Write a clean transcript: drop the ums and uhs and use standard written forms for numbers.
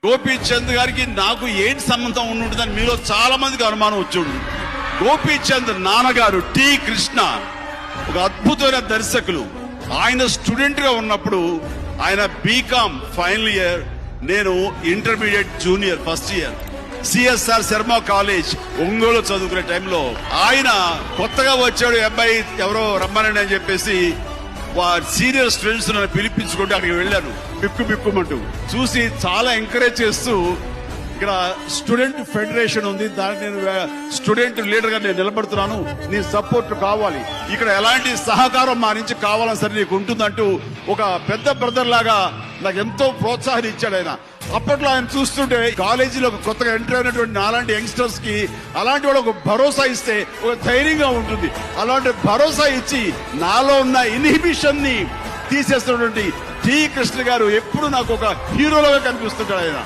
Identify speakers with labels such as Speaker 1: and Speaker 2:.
Speaker 1: గోపీచంద్ గారికి నాకు ఏంటి సంబంధం ఉంటుందని మీలో చాలా మందికి అనుమానం వచ్చుండు. గోపీచంద్ నాన్నగారు టి కృష్ణ ఒక అద్భుతమైన దర్శకులు. ఆయన స్టూడెంట్ గా ఉన్నప్పుడు ఆయన బీకామ్ ఫైనల్ ఇయర్, నేను intermediate junior first year. CSR Sharma college Ongole చదువుకునే టైంలో ఆయన కొత్తగా వచ్చాడు అబ్బాయి ఎవరో రమ్మనండి అని చెప్పేసి సీనియర్ స్టూడెంట్స్ నన్ను పిలిపించుకుంటే అక్కడికి వెళ్ళాను. బిక్కుమంటూ చూసి చాలా ఎంకరేజ్ చేస్తూ, ఇక్కడ స్టూడెంట్ ఫెడరేషన్ ఉంది, దానికి నేను స్టూడెంట్ లీడర్ గా నేను నిలబడుతున్నాను, నీ సపోర్ట్ కావాలి, ఇక్కడ ఎలాంటి సహకారం మా నుంచి కావాలని సరే నీకు ఉంటుందంటూ ఒక పెద్ద బ్రదర్ లాగా నాకు ఎంతో ప్రోత్సాహం ఇచ్చాడు ఆయన. అప్పట్లో ఆయన చూస్తుంటే కాలేజీలో కొత్తగా ఎంటర్ అయినటువంటి నాలాంటి యంగ్స్టర్స్ కి అలాంటి వాడు ఒక భరోసా ఇస్తే ఒక ధైర్యంగా ఉంటుంది. అలాంటి భరోసా ఇచ్చి నాలో ఉన్న ఇన్హిబిషన్ ని తీసేస్తున్నటువంటి టి కృష్ణ గారు ఎప్పుడు నాకు ఒక హీరోలుగా కనిపిస్తుంటాడు ఆయన.